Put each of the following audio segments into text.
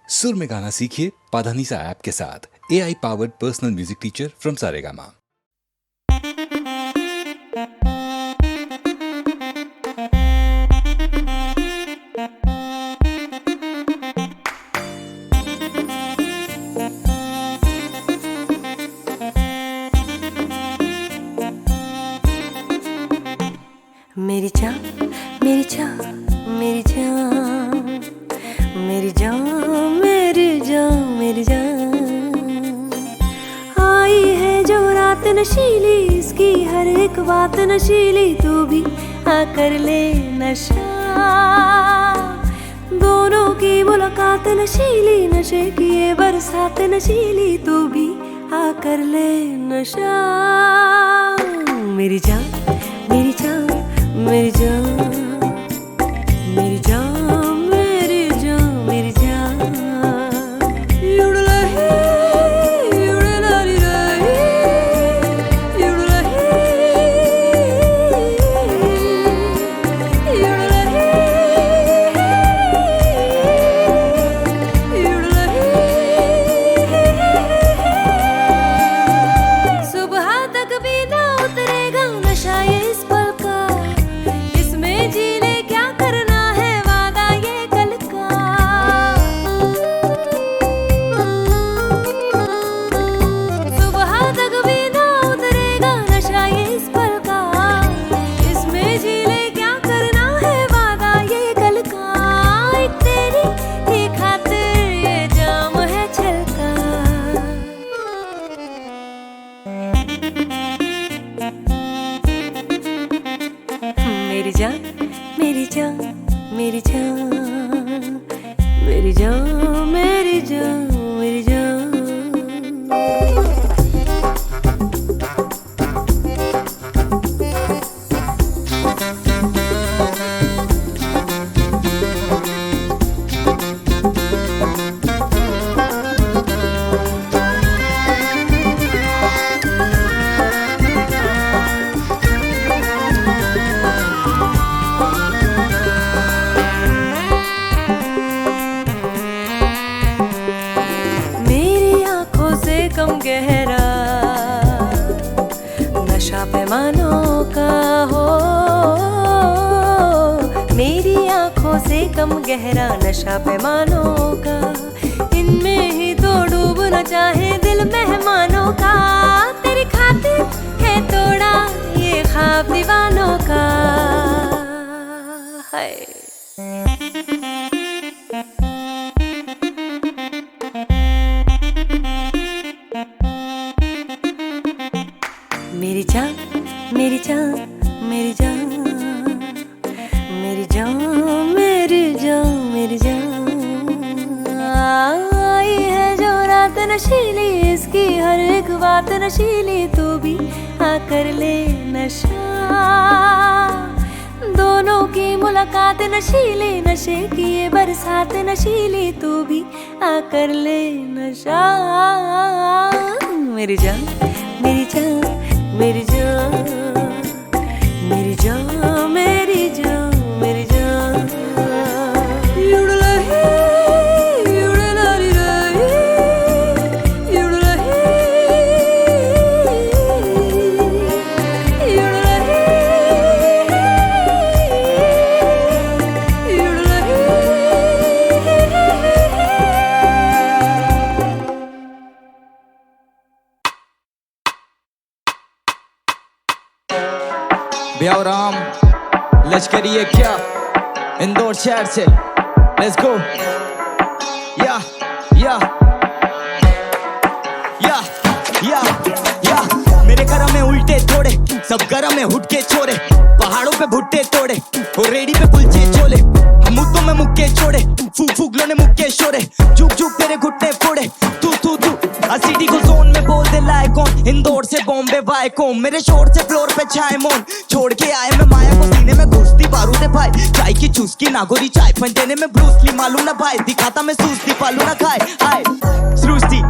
सुर में गाना सीखिए पाधानीसा ऐप के साथ। AI powered personal music teacher from Saregama. मेरी जान मेरी जान मेरी जान मेरी जान मेरी जान मेरी जान आई है जो रात नशीली, इसकी हर एक बात नशीली, तू भी आकर ले नशा। दोनों की मुलाकात नशीली, नशे की ये बरसात नशीली, तू भी आकर ले नशा। मेरी जान मेरी जान मेरी जान मेरी जान मेरी जान मेरी जान युड़लही युड़लाली रही युड़लही युड़लही युड़लही सुबह तक भी ना उतरेगा नशा ये इस पल का, जी ले क्या करना है वादा ये कल का। सुबह तक भी ना उतरेगा नशा ये इस पल का, इसमें जी ले क्या करना है वादा ये कल का। एक तेरी ही खातिर ये जाम है छलका। मेरी जान मेरी जान मेरी जान मेरी जान मेरी जान मेरी जान कम गहरा नशा पैमानों का हो, मेरी आंखों से कम गहरा नशा पैमानों का, इनमें ही तो डूबना चाहे दिल मेहमानों का। तेरी खातिर है तोड़ा ये ख्वाब दीवानों का। हाय मेरी जान मेरी जान मेरी जान मेरी जान मेरी जान मेरी जान आई है जो रात नशीली, इसकी हर एक बात नशीली, तू भी आकर ले नशा। दोनों की मुलाकात नशीली, नशे की ये बरसात नशीली, तू भी आकर ले नशा। मेरी जान मेरी जान मेरी जान मेरी जान मेरी जान मेरी जान युड़लही युड़लाली रही युड़लही युड़लही युड़लही। ब्यावराम लश्करी है क्या इंदौर शहर से, लेट्स गो। या या या या या मेरे घर में उल्टे थोड़े, सब गरम में हुट के छोरे, पहाड़ों पे भुट्टे तोड़े और रेडी पे कुलचे छोले, मुद्दों में मुक्के छोड़े, फूगलों ने मुक्के शोरे, झुक झुक तेरे घुटने फोड़े। तू तू तू सिटी को जोन में बोल दे लाए कौन, इंदौर से बॉम्बे वाई कौन, मेरे शोर से फ्लोर पे छाए मौन, छोड़ के आए मैं माया को सीने में घुसती बारूदे भाई, चाय की चुस्की नागोरी चाय फंटेने में ब्रूसली, मालूम ना भाई दिखाता मैं सूसती पालू ना खाए। हाय सृष्टि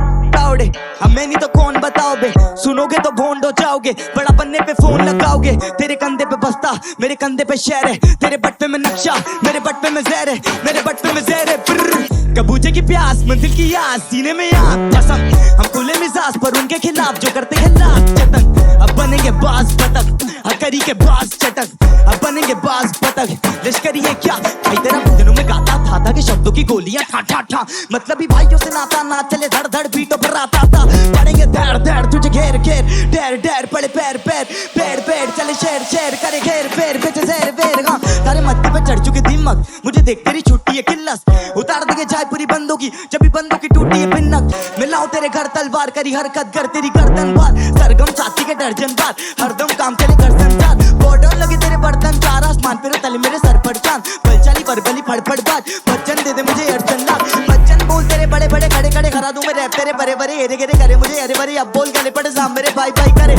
थोड़े, अब मैं नहीं तो कौन बताओ बे, सुनोगे तो भोंड हो जाओगे, बड़ा बनने पे फोन लगाओगे। तेरे कंधे पे बस्ता, मेरे कंधे पे शहर है, तेरे बट पे में नक्शा, मेरे बट पे में जहर है, मेरे बट पे में जहर है। कबूचे की प्यास, मंजिल की आस, सीने में आग कसम, हम खुले मिजाज पर उनके खिलाफ जो करते हैं लाख जतन। अब बनेंगे बाज बतख, हकरी के बाज चटक, अब बनेंगे बाज बतख। लश्करी है क्या भाई तेरा, दिनों में गाता था कि शब्दों की गोलियां ठा ठा ठा, मतलब ही भाइयों से नाता ना चले, धड़ धड़ बीटों पर आता था। पड़ेंगे धड़ धड़ तुझे घेर घेर, ढेर ढेर पड़े पैर पैर, पेड़ पेड़ चले शेर शेर करे घेर पैर बेचे जहर बेर। हाँ तारे मत्थे पे चढ़ चुके दिमाग, मुझे देख तेरी छुट्टी है किल्लस, उतार देंगे चाय पूरी बंदों की जब भी बंदों की टूटी है पिन्नक। मिलाऊं तेरे घर तलवार, करी हरकत कर तेरी गर्दन बार, सरगम साथी के दर्जन बार, हरदम काम चले कर संसार। बॉर्डर लगे तेरे बर्तन चार, आसमान पे तले मेरे सर पर चांद, बलचाली बरबली फड़फड़ बाज, बच्चन दे दे मुझे अर्चन लाख। बच्चन बोल तेरे बड़े बड़े खड़े खड़े करा दूं मैं रैप, तेरे बड़े बड़े एरे गेरे करे मुझे अरे बड़े, अब बोल गले पड़े साम मेरे भाई भाई करे।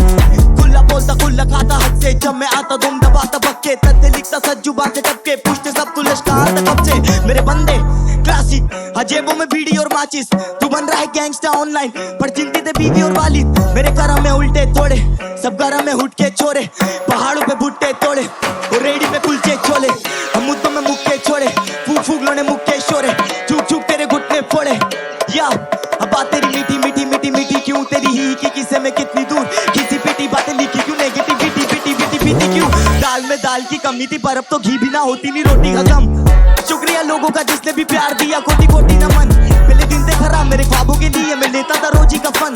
खुला बोलता खुला खाता हद से, जब मैं आता तुम दबाता बक्के, तत्ते लिखता सच जुबान से टपके, पूछते सब तू लश्कार तक कब से। मेरे बंदे क्लासिक, जेबों में बीड़ी और माचिस, तू बन रहा है गैंगस्टर ऑनलाइन पर चिंतित है बीवी और वालिद। मेरे करम में उल्टे थोड़े, सब गरम में हुट के छोरे, पहाड़ों पे भुट्टे तोड़े और रेडी पे कुलचे छोले, हम मुद्दों में मुक्के छोड़े, फूक फूक लोने मुक्के शोरे, चूक चूक तेरे घुटने फोड़े। या अब बात तेरी मीठी मीठी मीठी मीठी क्यों, तेरी ही की किसे में कितनी दूर, किसी पीटी बातें लिखी क्यों, नेगेटिविटी पीटी पीटी पीटी क्यों। दाल में दाल की कमी थी पर अब तो घी भी ना होती नहीं रोटी का गम। शुक्रिया लोगों का जिसने भी प्यार दिया, कोटि कोटि नमन। पहले दिन थे खराब मेरे ख्वाबों के लिए, मैं लेता था रोजी का फन,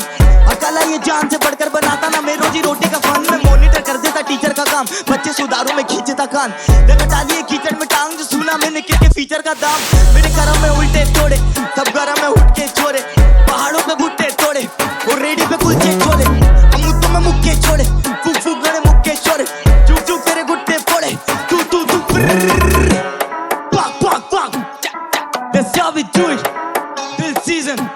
अकेला ये जान से बढ़कर बनाता ना मैं रोजी रोटी का फन। मैं मॉनिटर कर देता टीचर का काम, बच्चे सुधारों में खींचता कान, जगह डाली कीचड़ में टांग, जो सुना मैंने किसके फीचर का दाम। मेरे करम में उल्टे तोड़े, सब गरम में उठ के छोड़े, पहाड़ों पे भुट्टे तोड़े और रेडी पे कुलचे छोड़े, हम मुद्दों में मुक्के छोड़े, फूक फूक गड़े मुक्के छोड़े, चूक चूक तेरे गुट्टे फोड़े, तू तू तू fuck, fuck, fuck. That's how we do it this season.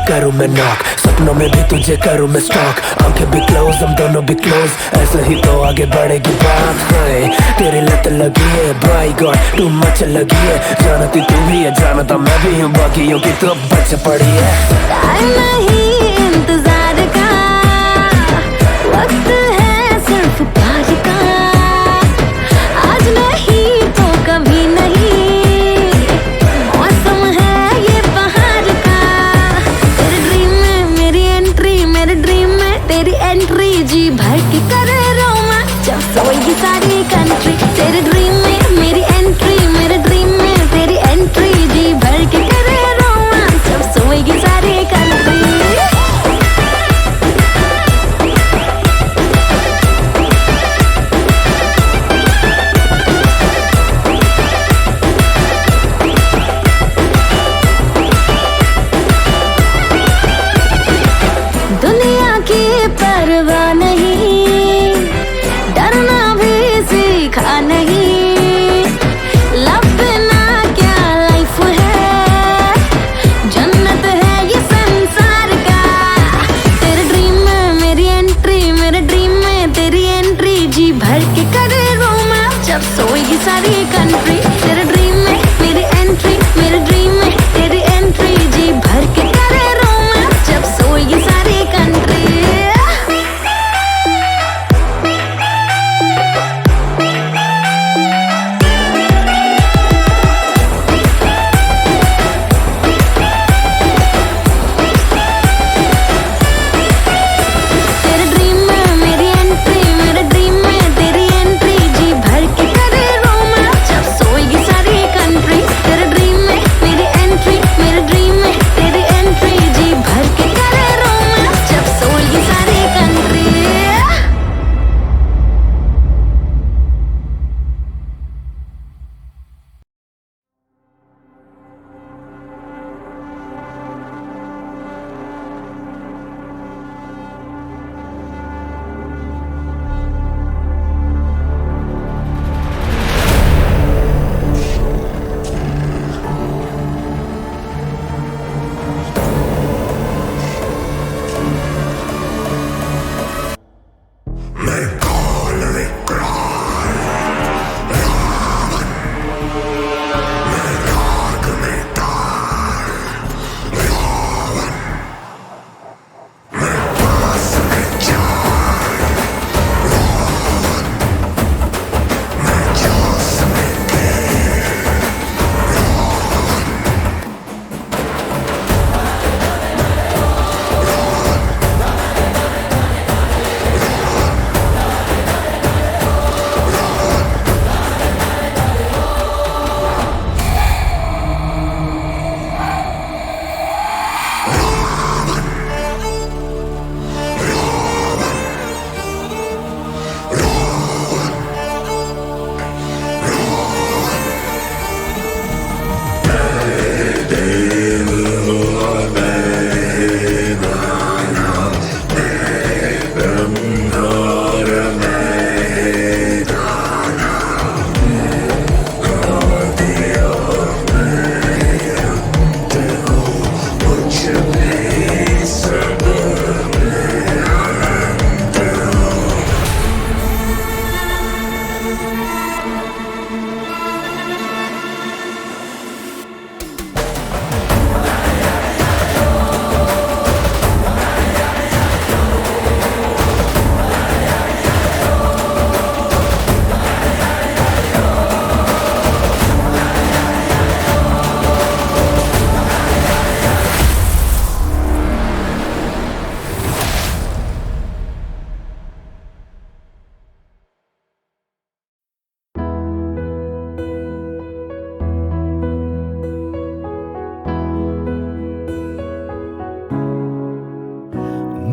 करूँ मैं नॉक, सपनों में भी तुझे करूँ मैं स्टॉक, आंखें भी क्लोज हम दोनों भी क्लोज, ऐसे ही तो आगे बढ़ेगी बात है। तेरी लत लगी है बाई गॉड तू मच लगी है, जानती तू भी है जानता मैं भी हूँ, बाकियों की तो बच पड़ी है। नहीं इंतजार का वक्त है सिर्फ प्यार का, आज नहीं तो कभी नहीं, मौसम है ये बहार का। तेरे ड्रीम में मेरी एंट्री, मेरे ड्रीम में तेरी एंट्री, जी भर के करे रोमांस जब सोएगी सारी कंट्री। तेरे ड्रीम में मेरी एंट्री, मेरे ड्रीम में तेरी एंट्री, जी भर के करे रोमांस जब सोएगी सारी कंट्री। दुनिया की परवाह नहीं,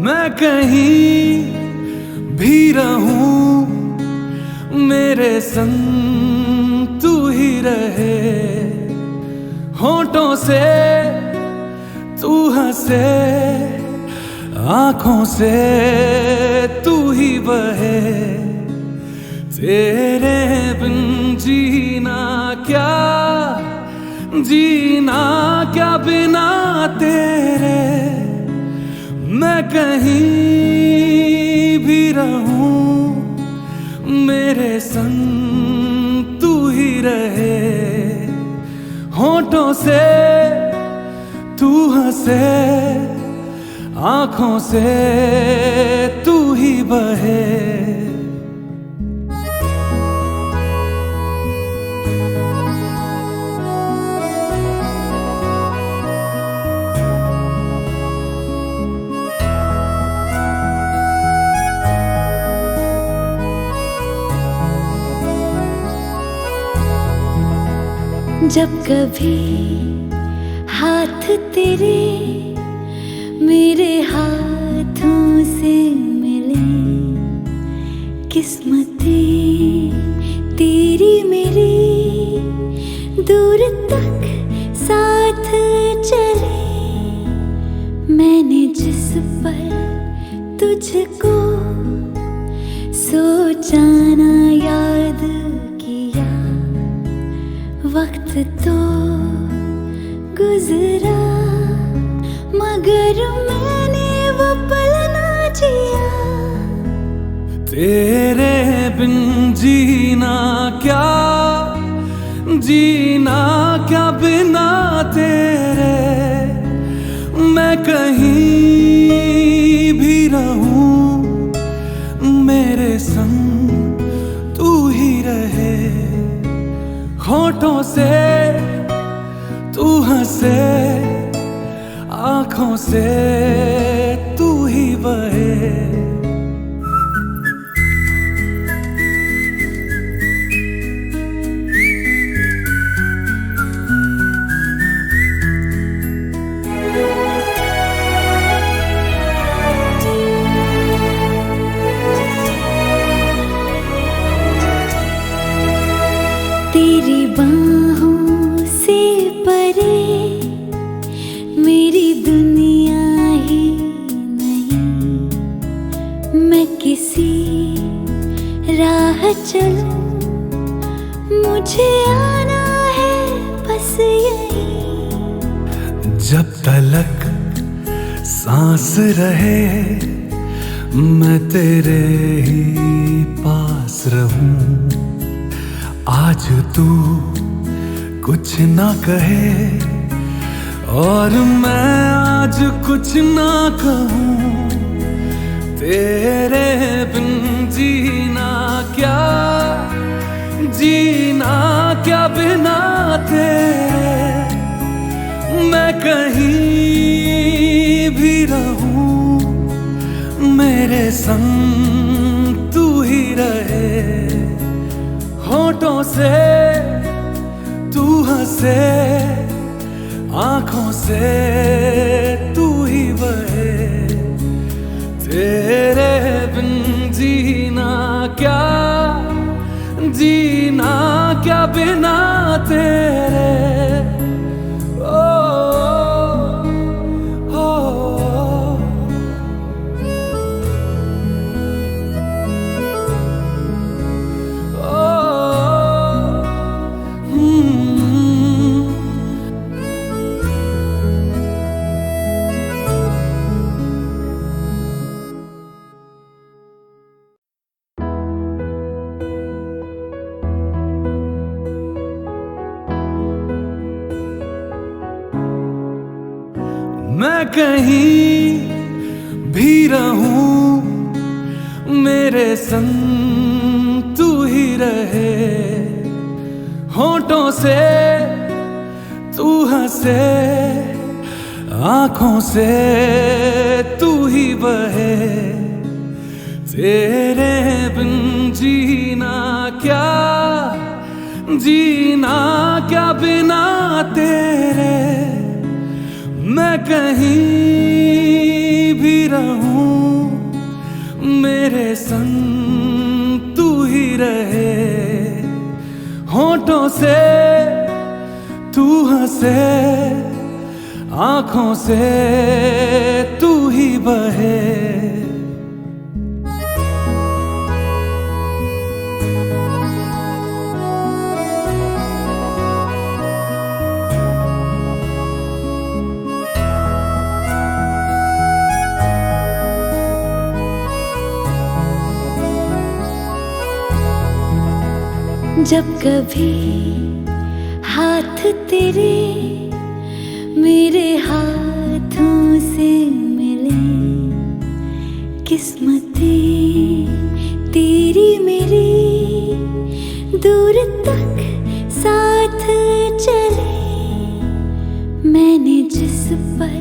मैं कहीं भी रहूं मेरे संग तू ही रहे, होठों से तू हंसे, आंखों से तू ही बहे, तेरे बिन जीना क्या बिना तेरे। मैं कहीं भी रहूं मेरे संग तू ही रहे, होठों से तू हंसे, आंखों से तू ही बहे। जब कभी हाथ तेरे मेरे हाथों से मिले, किस्मतें तेरी मेरी दूर तक साथ चले। मैंने जिस पल तुझको सोचा ना याद किया, वक्त तो गुजरा मगर मैंने वो पल ना जिया। तेरे बिन जीना क्या बिना तेरे। मैं कहीं भी रहूं मेरे संग तू ही रहे, होठों से तू हंसे, आंखों से तू ही बहे। तेरी बाहों से परे मेरी दुनिया ही नहीं, मैं किसी राह चलूं मुझे आना है बस यहीं। जब तलक सांस रहे मैं तेरे ही पास रहूं, आज तू कुछ ना कहे और मैं आज कुछ ना कहूं। तेरे बिन जीना क्या बिना तेरे। मैं कहीं भी रहूं मेरे संग तू ही रहे, होठों से तू हंसे, आंखों से तू ही बहे। तेरे बिन जीना क्या बिना तेरे। ओ, ओ, ओ, मैं कहीं भी रहूं मेरे संग तू ही रहे, होठों से तू हंसे, आंखों से तू ही बहे। तेरे बिन जीना क्या बिना तेरे। मैं कहीं भी रहूं, मेरे संग तू ही रहे। होठों से तू हंसे, आँखों से तू ही बहे। जब कभी हाथ तेरे मेरे हाथों से मिले, किस्मतें तेरी मेरी दूर तक साथ चले। मैंने जिस पर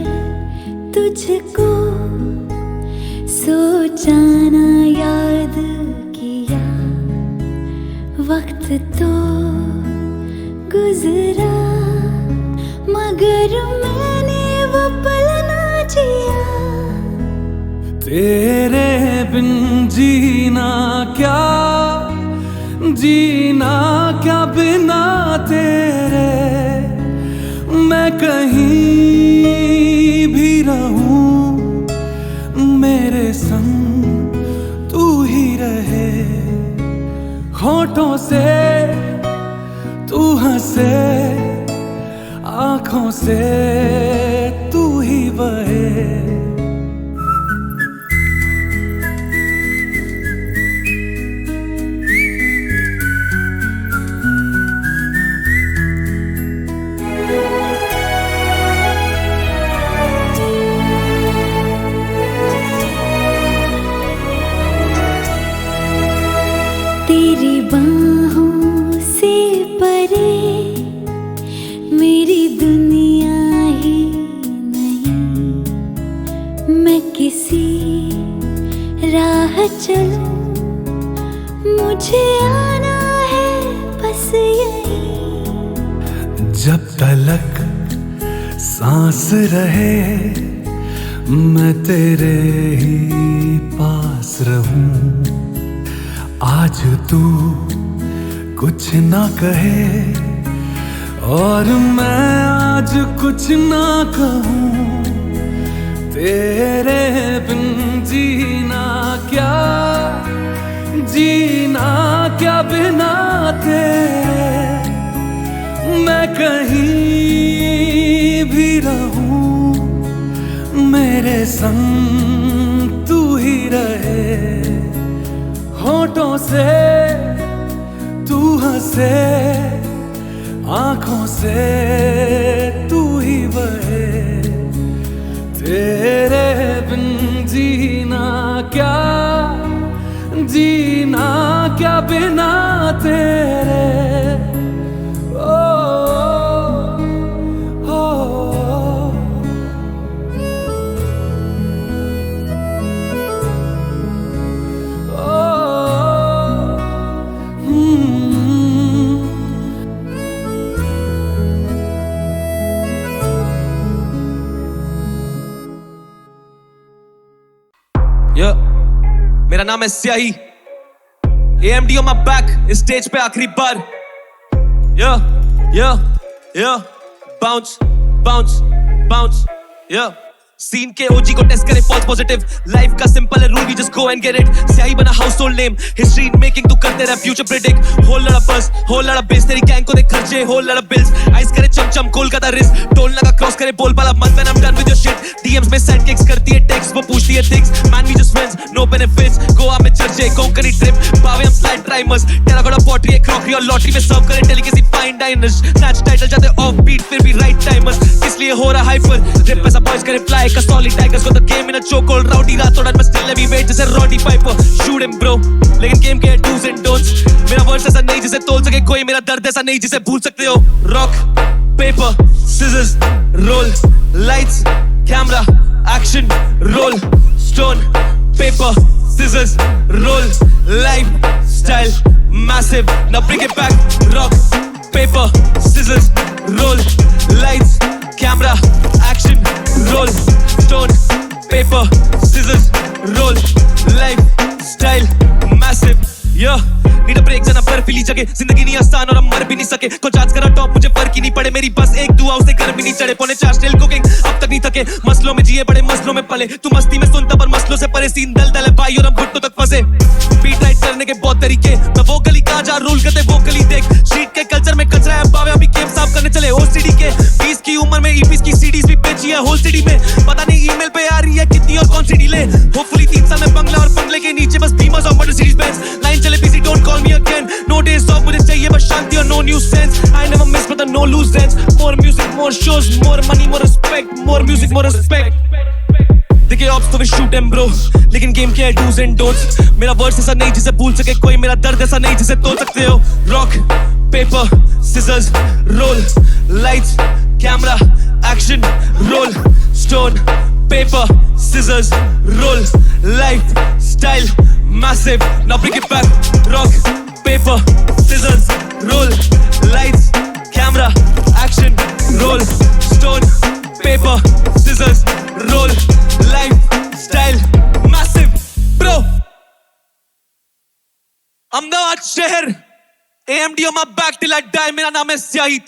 तुझको सोचा ना याद किया, वक्त तो गुजरा मगर मैंने वो पल ना जिया। तेरे बिन जीना क्या, जीना क्या बिना तेरे। मैं कहीं भी रहूं, मेरे संग तू ही रहे। होठों से तू हंसे, आँखों से तू ही बहे। तेरी बाहों से परे मेरी दुनिया ही नहीं। मैं किसी राह चलूं, मुझे आना है बस यहीं। जब तलक सांस रहे, मैं तेरे ही पास रहूं। आज तू कुछ ना कहे और मैं आज कुछ ना कहूं। तेरे बिन जीना क्या, जीना क्या बिना तेरे। मैं कहीं भी रहूं, मेरे संग तू ही रहे। होठों से तू हंसे, आँखों से तू ही बहे। तेरे बिन जीना क्या, जीना क्या बिना तेरे। मेरा नाम है स्याही, AMD on my back, इस स्टेज पे आखिरी बार। Bounce, bounce, bounce, सीन के OG को टेस्ट करे फॉल्स पॉजिटिव। लाइफ का सिंपल है rule, we just go and get it. स्याही बना household name, history in making, तू करते रह फ्यूचर प्रेडिक्ट। होल लड़ा बस, होल लड़ा बेस, तेरी गैंग को दे खर्चे, होल लड़ा बिल्स। आइस करे चमचम कोलकाता रिस्क, टोल लगा क्रॉस करे बोल बाला मत। When I am done with your shit, DMs में सेंड किक्स करती है टेक्स्ट, वो पूछती है things. Man we just friends, no benefits. Goa में चर्चे, कोंकणी ट्रिप, बावे हम स्लाइड ड्राइमर्स। टेराकोटा पॉटरी है क्रॉकरी और लॉटरी में सर्व करे delicacy fine diners. Snatch title जाते ऑफ बीट फिर भी राइट टाइमर्स, इसलिए हो रहा हाइपर। रिप ऐसा बॉयज करे फ्लाई का solid tigers got the game in a chokehold, rowdy रात और मैं still heavyweight जैसे Roddy Piper, shoot him bro, लेकिन game के do's and don'ts। मेरा वर्ड्स ऐसा नहीं जिसे तोल सके कोई, मेरा दर्द ऐसा नहीं जिसे भूल सकते हो। Rock, paper, scissors, roll, lights, camera, action, roll, stone, paper, scissors, roll, lifestyle, massive, now bring it back. Rock, paper, scissors, roll, lights, camera, action, roll, stone, paper, scissors, जगे, जिंदगी नहीं आसान और हम मर भी नहीं सके। कुछ आज करा टॉप मुझे फर्क ही नहीं पड़े, मेरी बस एक दुआ उसे घर भी नहीं चढ़े। पौने 4 स्टिल कुकिंग अब तक नहीं थके, मसलों में जिए बड़े मसलों में पले। तू मस्ती में सुनता पर मसलों से परे, सीन दल दल है भाई और हम घुटनों तक फंसे। बीट राइट करने के बहुत तरीके, मैं वो गली का जा रूल करते वो गली देख। स्ट्रीट के कल्चर में कचरा है बावे, अभी गेम साफ करने चले ओसीडी के। 20 की उम्र में ईपीस की सीडीज भी बेची है होल सिटी में। पता नहीं ईमेल पे आ रही है कितनी और कौन सी डीले। होपफुली 3 साल में बंगला और बंगले के नीचे बस बीमर्स और मर्सिडीज बेंज। लाइन चले busy don't call me again, no days off मुझे चाहिए बस शांति और no nuisance. I never miss but no loose ends, more music more shows more money more respect, more music more respect. देखिए opps तो वे shoot and bro, लेकिन game के है डूज एंड डोंट्स। मेरा वर्ड्स ऐसा नहीं जिसे भूल सके कोई, मेरा दर्द ऐसा नहीं जिसे तोड़ सकते हो। Rock paper scissors roll, lights camera action roll, stone paper scissors roll, lifestyle massive, now bring it back. Rock paper scissors roll, lights camera action roll, stone paper scissors roll, lifestyle massive bro. Ahmedabad शहर AMD on my back till I die, मेरा नाम है स्याही।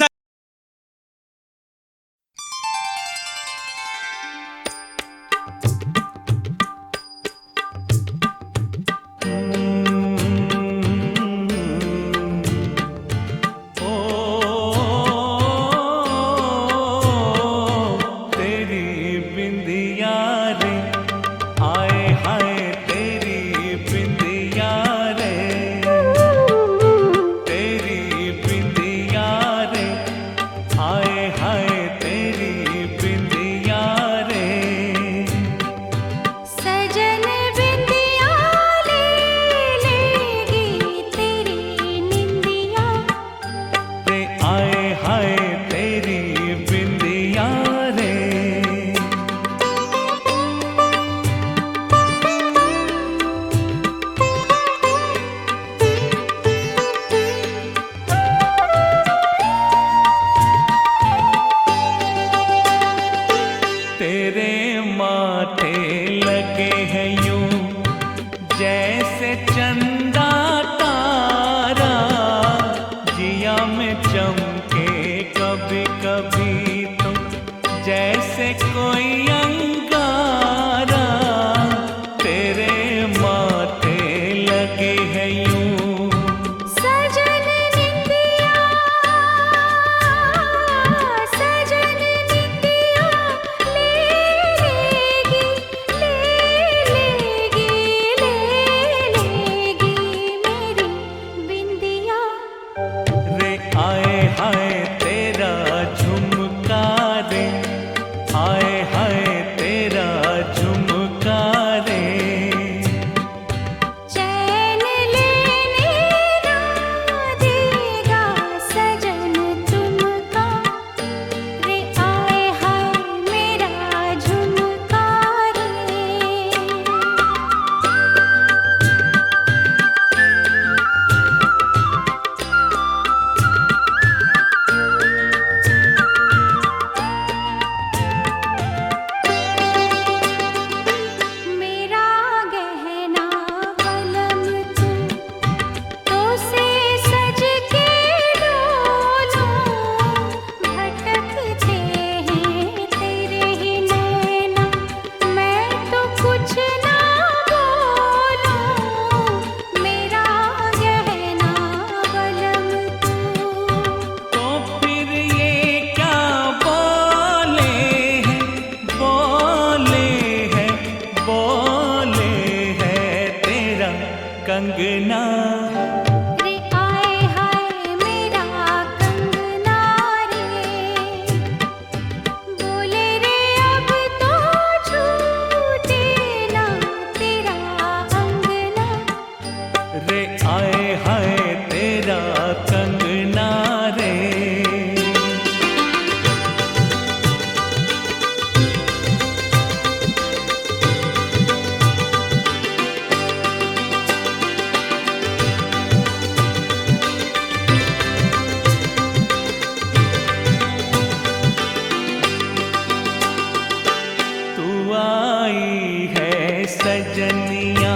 सजनिया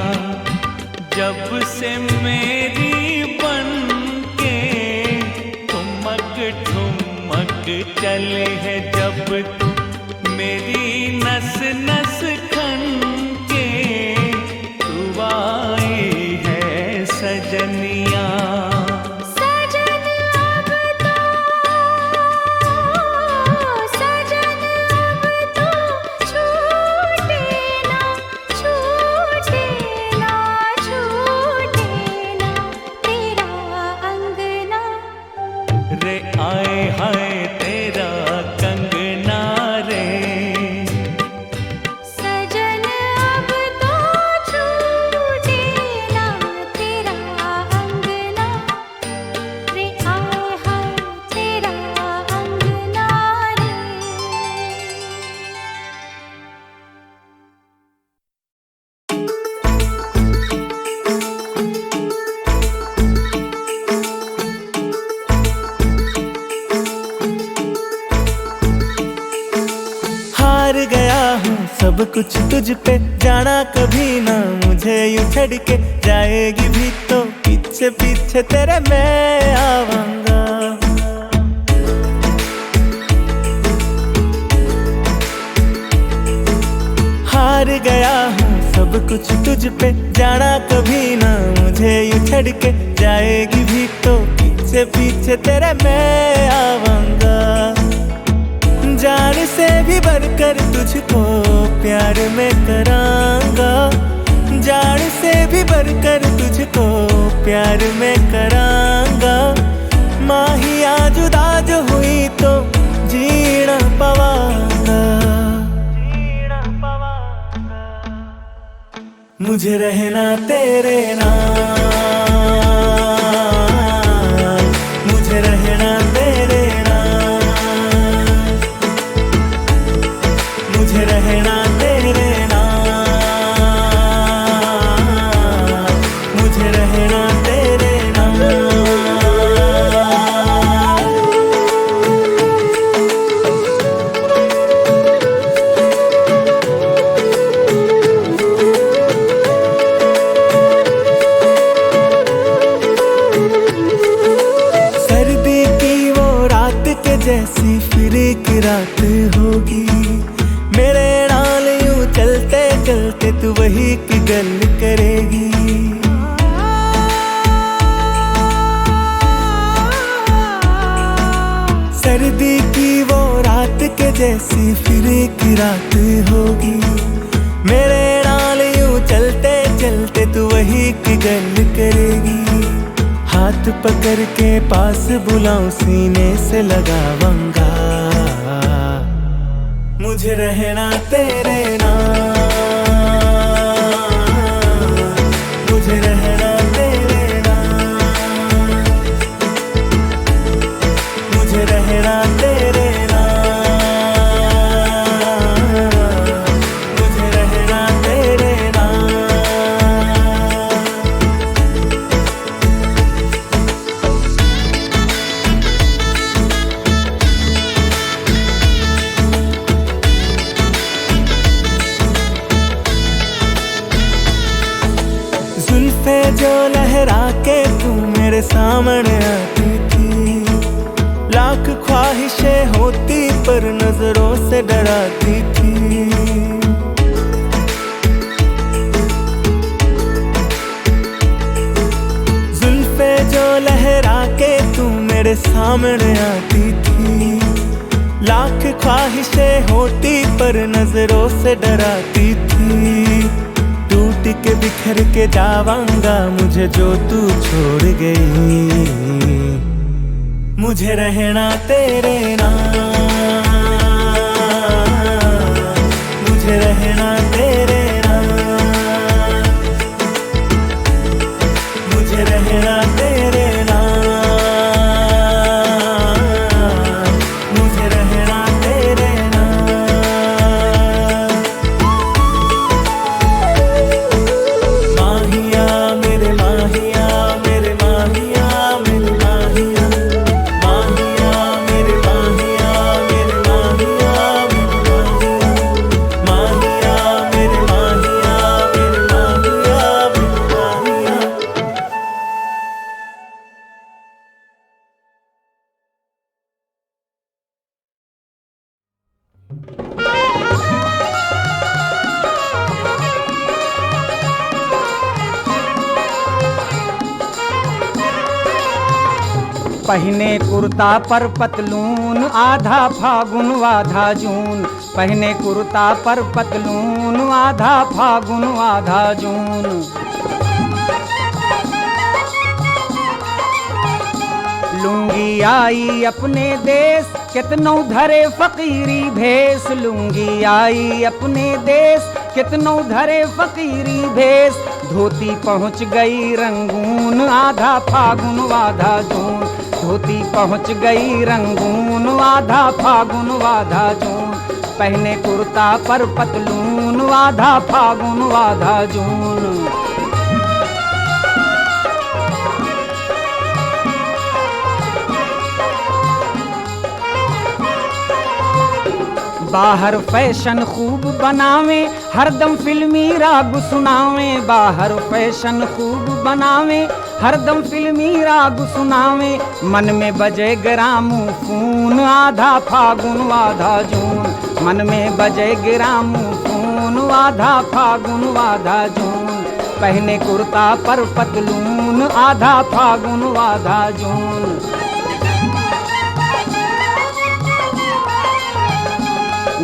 जब से मेरी बन चले है जब तू मेरी नस नस खन के तू आई है सजनिया। सजन अब तो छूटे ना छूटे ना छूटे ना तेरा अंगना। रे आए हाय तेरा कंगना रे। सजन अब तो छूटे ना तेरा अंगना। रे आए हाय तेरा अंगना रे। हार गया हूँ सब कुछ तुझ पे, जाना कभी ना मुझे यूं छड़ के। जाएगी भी तो पीछे पीछे तेरे मैं आवांगा। हार गया हूँ सब कुछ तुझ पे, जाना कभी ना मुझे यूं छड़ के। जाएगी भी तो पीछे पीछे तेरे मैं आवांगा। जान से भी बढ़कर तुझको प्यार में करांगा। जान से भी बढ़कर तुझको प्यार में करांगा। माहिया जुदा जो हुई तो जीना पवांगा। मुझे रहना तेरे नाल, मुझे रहना तेरे नाल, मुझे रहना तेरे नाल, मुझे रहना तेरे नाल। सर्दी की वो रात के जैसी फिर एक रात होगी। मेरे नाल यूं चलते चलते तू वही की गल करेगी। सर्दी की वो रात के जैसी फिर एक रात होगी। मेरे नाल यूं चलते चलते तू वही की गल करेगी। हाथ पकड़ के पास बुलाऊं सीने से लगावांगा। मुझे रहना तेरे नाल, मुझे रहना तेरे नाल, मुझे रहना तेरे नाल, मुझे रहना तेरे नाल। जुल्फे जो लहरा के तू मेरे सामने आती थी। लाख ख्वाहिशें होती पर नजरों से डराती थी। जुल्फे जो लहरा के तू मेरे सामने आती थी। लाख ख्वाहिशें होती पर नजरों से डराती थी। टूट के बिखर के जावांगा मुझे जो तू छोड़ गई। मुझे रहना तेरे नाल, मुझे रहना तेरे नाल, मुझे रहना तेरे नाल, मुझे रहना तेरे नाल। माहिया मेरे माहिया, मेरे माहिया, मेरे माहिया, माहिया मेरे माहिया, मेरे पहने कुर्ता पर पतलून, आधा फागुन आधा जून। पहने कुर्ता पर पतलून, आधा फागुन आधा जून। लुंगी आई अपने देश, कितनों धरे फकीरी भेस। लुंगी आई अपने देश, कितनों धरे फकीरी भेस। धोती पहुँच गई रंगून, आधा फागुन आधा जून। धोती पहुँच गई रंगून, आधा फागुन आधा जून। पहने कुर्ता पर पतलून, आधा फागुन आधा जून। बाहर फैशन खूब बनावे, हरदम फिल्मी राग सुनावे। बाहर फैशन खूब बनावे, हरदम फिल्मी राग सुनावे। मन में बजे ग्रामोफोन, आधा फागुन आधा जून। मन में बजे ग्रामोफोन, आधा फागुन आधा जून। पहने कुर्ता पर पतलून, आधा फागुन आधा जून।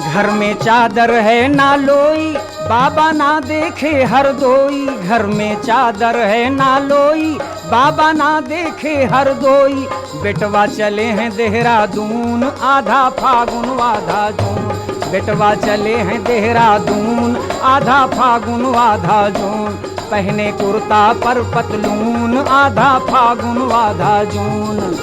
घर में चादर है ना लोई, बाबा ना देखे हर दोई। घर में चादर है ना लोई, बाबा ना देखे हर दोई। बेटवा चले हैं देहरादून, आधा फागुन आधा जून। बेटवा चले हैं देहरादून, आधा फागुन आधा जून। पहने कुर्ता पर पतलून, आधा फागुन आधा जून।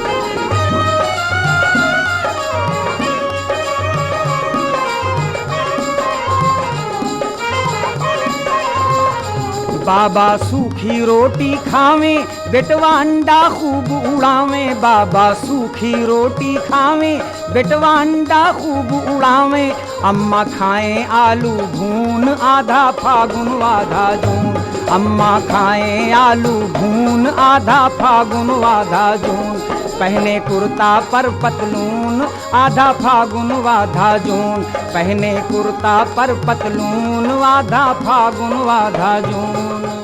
बाबा सूखी रोटी खावे, बेटवा अंडा खूब उड़ावे। बाबा सूखी रोटी खावे, बेटवा अंडा खूब उड़ावे। अम्मा खाएं आलू भून, आधा फागुन आधा जून। अम्मा खाएं आलू भून, आधा फागुन आधा जून। पहने कुर्ता पर पतलून, आधा फागुन आधा जून। पहने कुर्ता पर पतलून, आधा फागुन आधा जून।